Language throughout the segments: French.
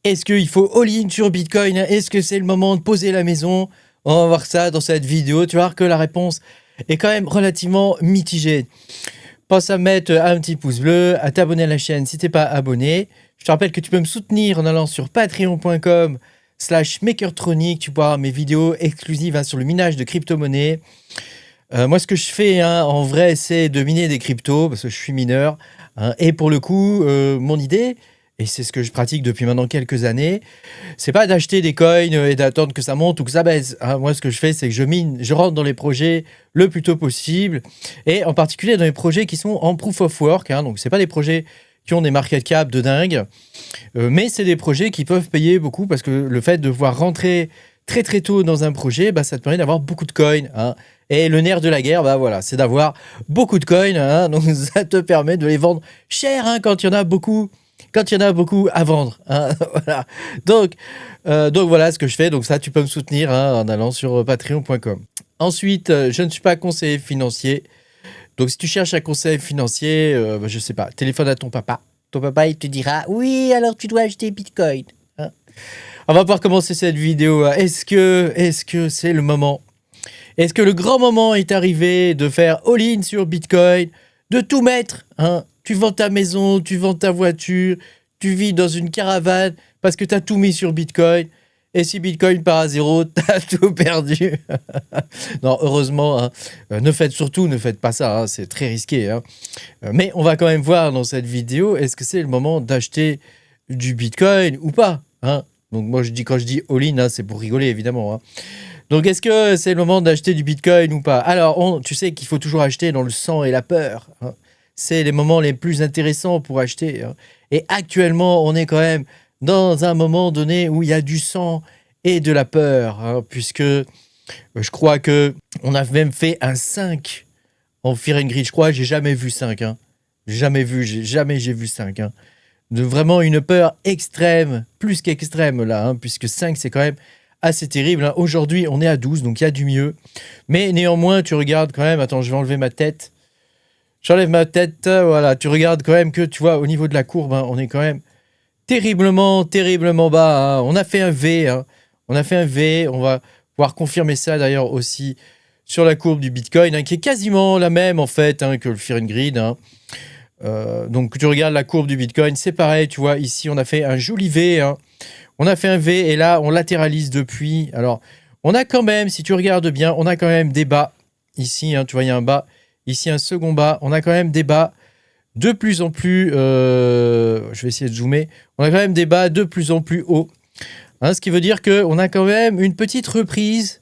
Est-ce qu'il faut all-in sur Bitcoin? Est-ce que c'est le moment de poser la maison? On va voir ça dans cette vidéo. Tu vas voir que la réponse est quand même relativement mitigée. Pense à mettre un petit pouce bleu, à t'abonner à la chaîne si t'es pas abonné. Je te rappelle que tu peux me soutenir en allant sur patreon.com/makertronic. Tu peux avoir mes vidéos exclusives sur le minage de crypto-monnaies. Moi, ce que je fais en vrai, c'est de miner des cryptos parce que je suis mineur. Et pour le coup, mon idée, et c'est ce que je pratique depuis maintenant quelques années, c'est pas d'acheter des coins et d'attendre que ça monte ou que ça baisse. Moi, ce que je fais, c'est que je mine, je rentre dans les projets le plus tôt possible, et en particulier dans les projets qui sont en proof of work. Donc, c'est pas des projets qui ont des market cap de dingue, mais c'est des projets qui peuvent payer beaucoup parce que le fait de pouvoir rentrer très très tôt dans un projet, ça te permet d'avoir beaucoup de coins. Et le nerf de la guerre, voilà, c'est d'avoir beaucoup de coins. Donc, ça te permet de les vendre cher quand il y en a beaucoup. Quand il y en a beaucoup à vendre. Voilà. Donc voilà ce que je fais. Donc ça, tu peux me soutenir en allant sur patreon.com. Ensuite, je ne suis pas conseiller financier. Donc si tu cherches un conseil financier, je sais pas, téléphone à ton papa. Ton papa, il te dira, oui, alors tu dois acheter Bitcoin. On va pouvoir commencer cette vidéo. Est-ce que c'est le moment? Est-ce que le grand moment est arrivé de faire all-in sur Bitcoin, de tout mettre? Tu vends ta maison, tu vends ta voiture, tu vis dans une caravane parce que tu as tout mis sur Bitcoin. Et si Bitcoin part à zéro, tu as tout perdu. Non, heureusement, ne faites pas ça, c'est très risqué. Mais on va quand même voir dans cette vidéo, est-ce que c'est le moment d'acheter du Bitcoin ou pas? Donc moi, quand je dis all-in, c'est pour rigoler, évidemment. Donc, est-ce que c'est le moment d'acheter du Bitcoin ou pas? Alors, tu sais qu'il faut toujours acheter dans le sang et la peur. C'est les moments les plus intéressants pour acheter. Et actuellement, on est quand même dans un moment donné où il y a du sang et de la peur. Puisque je crois qu'on a même fait un 5 en Fear and Greed. Je crois que j'ai jamais vu 5. Jamais j'ai vu 5. De vraiment une peur extrême, plus qu'extrême là. Puisque 5, c'est quand même assez terrible. Aujourd'hui, on est à 12, donc il y a du mieux. Mais néanmoins, tu regardes quand même... Attends, je vais enlever ma tête. J'enlève ma tête, voilà. Tu regardes quand même que, tu vois, au niveau de la courbe, on est quand même terriblement bas. On a fait un V. On a fait un V. On va pouvoir confirmer ça, d'ailleurs, aussi sur la courbe du Bitcoin, qui est quasiment la même, en fait, que le Fear and Greed. Donc, tu regardes la courbe du Bitcoin, c'est pareil, tu vois. Ici, on a fait un joli V. On a fait un V, et là, on latéralise depuis. Alors, on a quand même, si tu regardes bien, on a quand même des bas. Ici, tu vois, il y a un bas. Ici, un second bas. On a quand même des bas de plus en plus... je vais essayer de zoomer. On a quand même des bas de plus en plus hauts. Ce qui veut dire qu'on a quand même une petite reprise.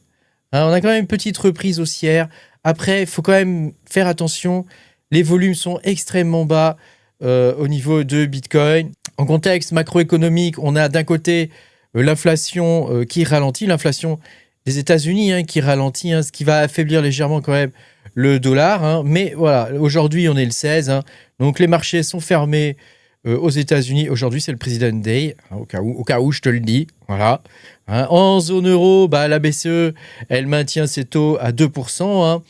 On a quand même une petite reprise haussière. Après, il faut quand même faire attention. Les volumes sont extrêmement bas au niveau de Bitcoin. En contexte macroéconomique, on a d'un côté l'inflation qui ralentit. L'inflation des États-Unis qui ralentit, ce qui va affaiblir légèrement quand même le dollar. Mais voilà, aujourd'hui, on est le 16. Donc, les marchés sont fermés aux États-Unis. Aujourd'hui, c'est le President Day, au cas où, je te le dis. Voilà. En zone euro, la BCE, elle maintient ses taux à 2%.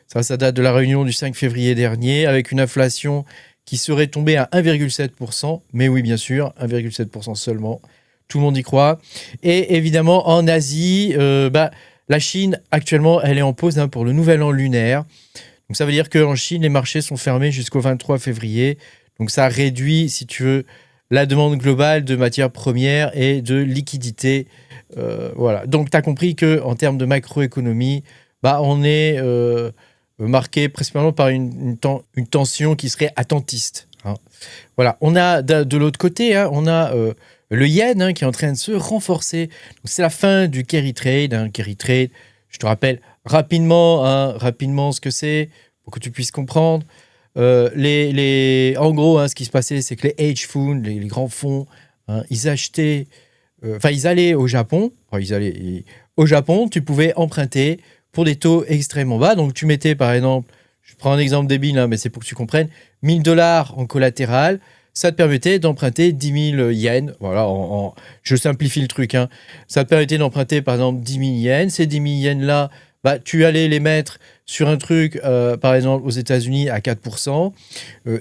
Ça date de la réunion du 5 février dernier, avec une inflation qui serait tombée à 1,7%. Mais oui, bien sûr, 1,7% seulement. Tout le monde y croit. Et évidemment, en Asie, la Chine, actuellement, elle est en pause pour le nouvel an lunaire. Donc, ça veut dire qu'en Chine, les marchés sont fermés jusqu'au 23 février. Donc, ça réduit, si tu veux, la demande globale de matières premières et de liquidités. Voilà. Donc, tu as compris qu'en termes de macroéconomie, on est marqué principalement par une tension qui serait attentiste. Voilà. On a de l'autre côté, on a... le yen qui est en train de se renforcer. C'est la fin du carry trade. Carry trade, je te rappelle rapidement ce que c'est pour que tu puisses comprendre. En gros, ce qui se passait, c'est que les hedge funds, les grands fonds, ils achetaient... ils allaient au Japon. Au Japon, tu pouvais emprunter pour des taux extrêmement bas. Donc, tu mettais, par exemple, je prends un exemple débile, mais c'est pour que tu comprennes, $1000 en collatéral. Ça te permettait d'emprunter 10 000 yens. Voilà, je simplifie le truc. Ça te permettait d'emprunter, par exemple, 10 000 yens. Ces 10 000 yens-là, tu allais les mettre sur un truc, par exemple, aux États-Unis à 4%.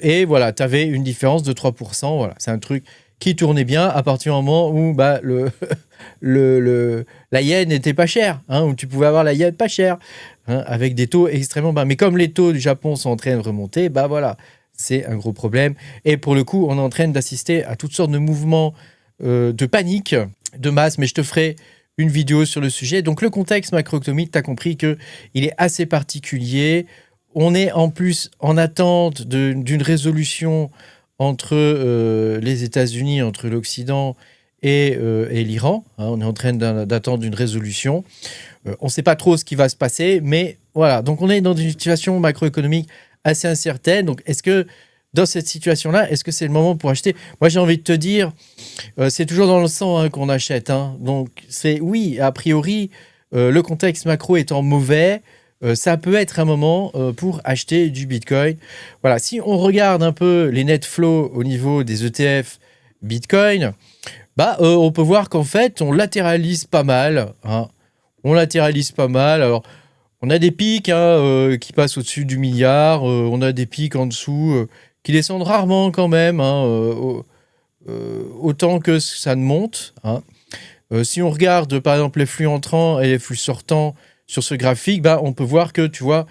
Et voilà, tu avais une différence de 3%. Voilà, c'est un truc qui tournait bien à partir du moment où bah, la yen n'était pas chère, hein, où tu pouvais avoir la yen pas chère, hein, avec des taux extrêmement bas. Mais comme les taux du Japon sont en train de remonter, bah voilà, c'est un gros problème. Et pour le coup, on est en train d'assister à toutes sortes de mouvements de panique, de masse, mais je te ferai une vidéo sur le sujet. Donc le contexte macroéconomique, tu as compris qu'il est assez particulier. On est en plus en attente d'une résolution entre les États-Unis, entre l'Occident et l'Iran. Hein, on est en train d'attendre une résolution. On ne sait pas trop ce qui va se passer, mais voilà. Donc on est dans une situation macroéconomique assez incertaine. Donc est-ce que dans cette situation-là, est-ce que c'est le moment pour acheter? Moi, j'ai envie de te dire, c'est toujours dans le sang, hein, qu'on achète. Hein. Donc c'est oui, a priori, le contexte macro étant mauvais, ça peut être un moment pour acheter du Bitcoin. Voilà, si on regarde un peu les net flows au niveau des ETF Bitcoin, bah, on peut voir qu'en fait, on latéralise pas mal. Hein. On latéralise pas mal. Alors, on a des pics hein, qui passent au-dessus du milliard. On a des pics en dessous qui descendent rarement quand même, hein, autant que ça ne monte. Hein. Si on regarde, par exemple, les flux entrants et les flux sortants sur ce graphique, bah, on peut voir que, tu vois,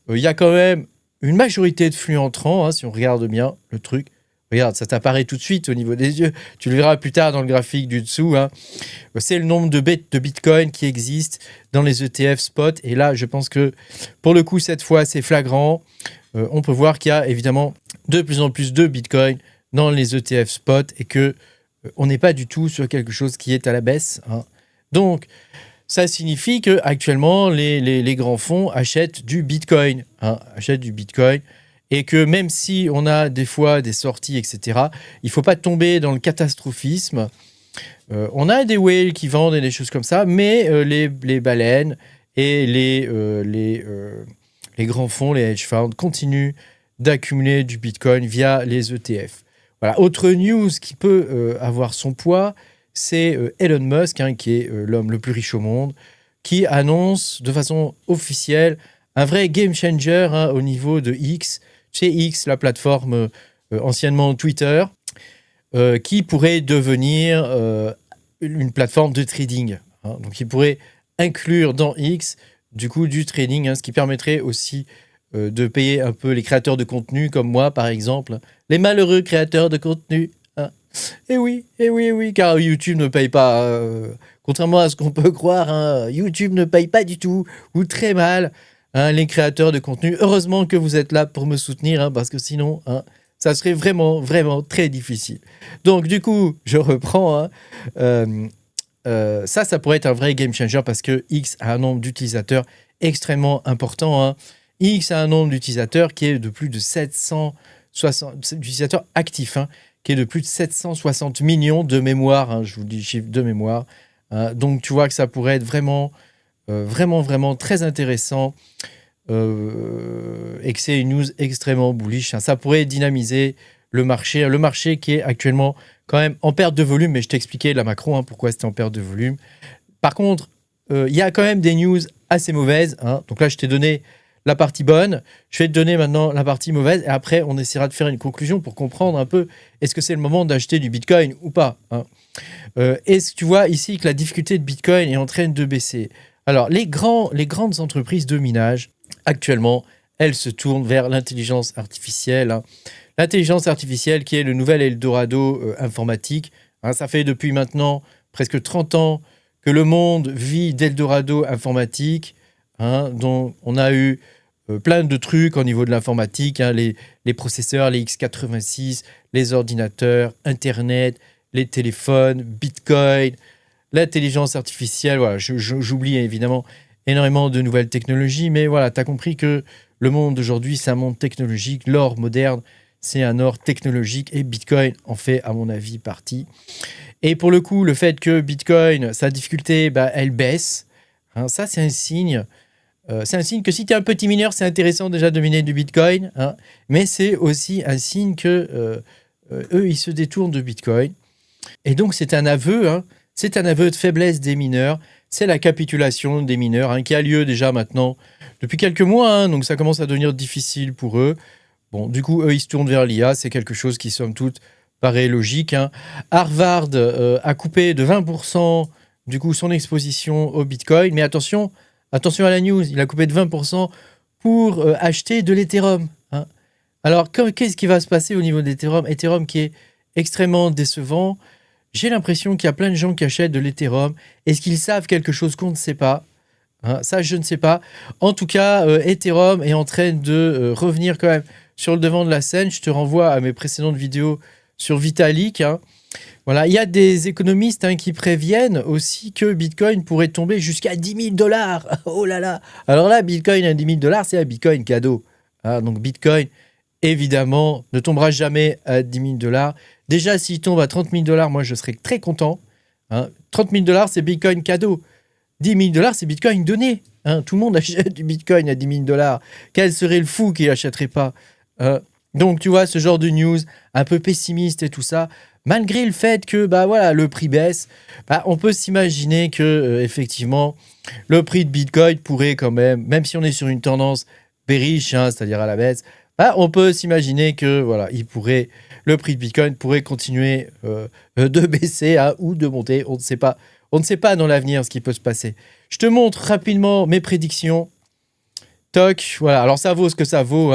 il y a quand même une majorité de flux entrants, hein, si on regarde bien le truc. Regarde, ça t'apparaît tout de suite au niveau des yeux. Tu le verras plus tard dans le graphique du dessous. Hein. C'est le nombre de Bitcoin qui existent dans les ETF spot. Et là, je pense que pour le coup, cette fois, c'est flagrant. On peut voir qu'il y a évidemment de plus en plus de Bitcoin dans les ETF spot et que on n'est pas du tout sur quelque chose qui est à la baisse. Hein. Donc, ça signifie qu'actuellement, les grands fonds achètent du Bitcoin. Hein, achètent du Bitcoin. Et que même si on a des fois des sorties, etc., il ne faut pas tomber dans le catastrophisme. On a des whales qui vendent et des choses comme ça, mais les baleines et les grands fonds, les hedge funds, continuent d'accumuler du Bitcoin via les ETF. Voilà. Autre news qui peut avoir son poids, c'est Elon Musk, hein, qui est l'homme le plus riche au monde, qui annonce de façon officielle un vrai game changer hein, au niveau de X. Chez X, la plateforme anciennement Twitter, qui pourrait devenir une plateforme de trading. Hein. Donc, il pourrait inclure dans X, du coup, du trading, hein, ce qui permettrait aussi de payer un peu les créateurs de contenu, comme moi, par exemple. Les malheureux créateurs de contenu. Hein. Et oui, car YouTube ne paye pas. Contrairement à ce qu'on peut croire, hein, YouTube ne paye pas du tout, ou très mal. Hein, les créateurs de contenu, heureusement que vous êtes là pour me soutenir, hein, parce que sinon, hein, ça serait vraiment, vraiment très difficile. Donc, du coup, je reprends. Hein, ça pourrait être un vrai game changer parce que X a un nombre d'utilisateurs extrêmement important. Hein. X a un nombre d'utilisateurs qui est de plus de 760 utilisateurs actifs, hein, qui est de plus de 760 millions de mémoire. Hein, je vous dis chiffre de mémoire. Hein, donc, tu vois que ça pourrait être vraiment vraiment très intéressant et que c'est une news extrêmement bullish. Hein. Ça pourrait dynamiser le marché qui est actuellement quand même en perte de volume, mais je t'expliquais la macro, hein, pourquoi c'était en perte de volume. Par contre, il y a quand même des news assez mauvaises. Hein. Donc là, je t'ai donné la partie bonne. Je vais te donner maintenant la partie mauvaise et après, on essaiera de faire une conclusion pour comprendre un peu est-ce que c'est le moment d'acheter du Bitcoin ou pas. Hein. Est-ce que tu vois ici que la difficulté de Bitcoin est en train de baisser? Alors, les grandes entreprises de minage, actuellement, elles se tournent vers l'intelligence artificielle. Hein. L'intelligence artificielle qui est le nouvel Eldorado informatique. Hein, ça fait depuis maintenant presque 30 ans que le monde vit d'Eldorado informatique. Hein, dont on a eu plein de trucs au niveau de l'informatique. Hein, les processeurs, les x86, les ordinateurs, Internet, les téléphones, Bitcoin, l'intelligence artificielle. Voilà, j'oublie évidemment énormément de nouvelles technologies, mais voilà, tu as compris que le monde d'aujourd'hui, c'est un monde technologique. L'or moderne, c'est un or technologique et Bitcoin en fait, à mon avis, partie. Et pour le coup, le fait que Bitcoin, sa difficulté, bah, elle baisse, hein, ça, c'est un signe. C'est un signe que si tu es un petit mineur, c'est intéressant déjà de miner du Bitcoin, hein, mais c'est aussi un signe que eux, ils se détournent de Bitcoin. Et donc, c'est un aveu, hein, c'est un aveu de faiblesse des mineurs. C'est la capitulation des mineurs hein, qui a lieu déjà maintenant depuis quelques mois. Hein, donc, ça commence à devenir difficile pour eux. Bon, du coup, eux, ils se tournent vers l'IA. C'est quelque chose qui, somme toute, paraît logique. Harvard a coupé de 20% du coup son exposition au Bitcoin. Mais attention à la news, il a coupé de 20% pour acheter de l'Ethereum. Alors, qu'est-ce qui va se passer au niveau d'Ethereum? Ethereum qui est extrêmement décevant. J'ai l'impression qu'il y a plein de gens qui achètent de l'Ethereum. Est-ce qu'ils savent quelque chose qu'on ne sait pas? Ça, je ne sais pas. En tout cas, Ethereum est en train de revenir quand même sur le devant de la scène. Je te renvoie à mes précédentes vidéos sur Vitalik. Voilà, il y a des économistes qui préviennent aussi que Bitcoin pourrait tomber jusqu'à 10 000 $. Oh là là! Alors là, Bitcoin à 10 000 $, c'est un Bitcoin cadeau. Donc Bitcoin, évidemment, ne tombera jamais à 10 000 $. Déjà, s'il tombe à 30 000 $, moi, je serais très content. 30 000 $, c'est Bitcoin cadeau. 10 000 $, c'est Bitcoin donné. Tout le monde achète du Bitcoin à 10 000 $. Quel serait le fou qui n'achèterait pas? Donc, tu vois, ce genre de news un peu pessimiste et tout ça, malgré le fait que voilà, le prix baisse, on peut s'imaginer que effectivement, le prix de Bitcoin pourrait quand même si on est sur une tendance bearish, c'est-à-dire à la baisse, on peut s'imaginer que voilà, le prix de Bitcoin pourrait continuer de baisser ou de monter. On ne sait pas. On ne sait pas dans l'avenir ce qui peut se passer. Je te montre rapidement mes prédictions. Toc, voilà. Alors ça vaut ce que ça vaut.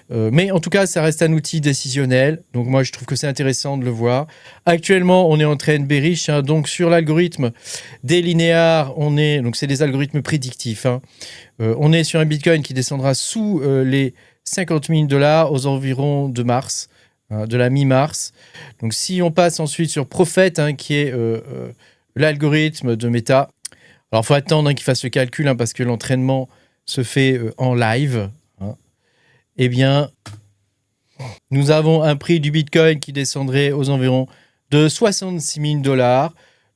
Mais en tout cas, ça reste un outil décisionnel. Donc moi, je trouve que c'est intéressant de le voir. Actuellement, on est en train bearish. Donc sur l'algorithme des linéaires, donc c'est des algorithmes prédictifs. On est sur un Bitcoin qui descendra sous les 50 000 $ aux environs de mars, de la mi-mars. Donc si on passe ensuite sur Prophet, qui est l'algorithme de Meta. Alors, il faut attendre qu'il fasse le calcul parce que l'entraînement se fait en live. Eh bien, nous avons un prix du Bitcoin qui descendrait aux environs de 66 000 $.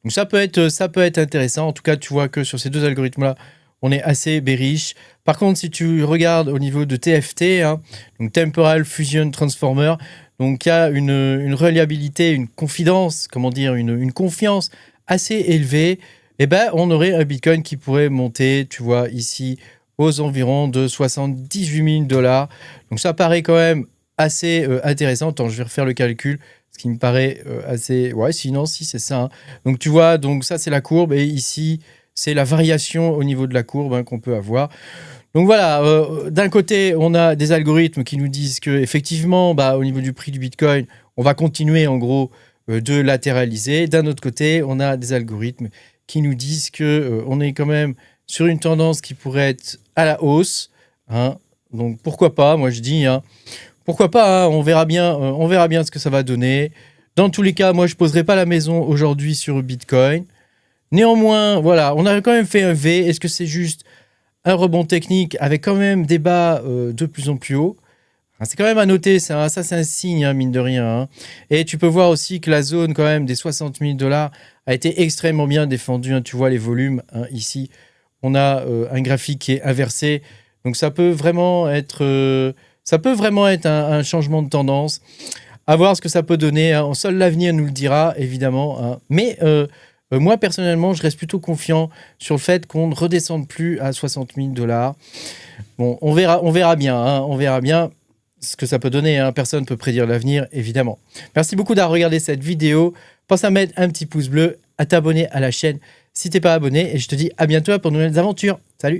Donc, ça peut être intéressant. En tout cas, tu vois que sur ces deux algorithmes-là, on est assez bearish. Par contre, si tu regardes au niveau de TFT, donc Temporal Fusion Transformer, donc il y a une reliabilité, une confidence, une confiance assez élevé, on aurait un Bitcoin qui pourrait monter, tu vois, ici, aux environs de 78 000 $. Donc, ça paraît quand même assez intéressant. Attends, je vais refaire le calcul, ce qui me paraît assez... Ouais, sinon, si, c'est ça. Donc, tu vois, donc ça, c'est la courbe. Et ici, c'est la variation au niveau de la courbe qu'on peut avoir. Donc, voilà. D'un côté, on a des algorithmes qui nous disent qu'effectivement, au niveau du prix du Bitcoin, on va continuer, en gros, de latéraliser. D'un autre côté, on a des algorithmes qui nous disent qu'on est quand même sur une tendance qui pourrait être à la hausse. Donc pourquoi pas, moi je dis, pourquoi pas, on verra bien ce que ça va donner. Dans tous les cas, moi je ne poserai pas la maison aujourd'hui sur Bitcoin. Néanmoins, voilà, on a quand même fait un V. Est-ce que c'est juste un rebond technique avec quand même des bas de plus en plus haut? C'est quand même à noter, ça c'est un signe, mine de rien. Et tu peux voir aussi que la zone quand même des 60 000 $ a été extrêmement bien défendue. Tu vois les volumes ici. On a un graphique qui est inversé. Donc ça peut vraiment être, un changement de tendance. À voir ce que ça peut donner. Seul l'avenir nous le dira, évidemment. Mais moi, personnellement, je reste plutôt confiant sur le fait qu'on ne redescende plus à 60 000 $. Bon, on verra bien. On verra bien ce que ça peut donner. Personne ne peut prédire l'avenir, évidemment. Merci beaucoup d'avoir regardé cette vidéo. Pense à mettre un petit pouce bleu, à t'abonner à la chaîne si tu n'es pas abonné. Et je te dis à bientôt pour de nouvelles aventures. Salut!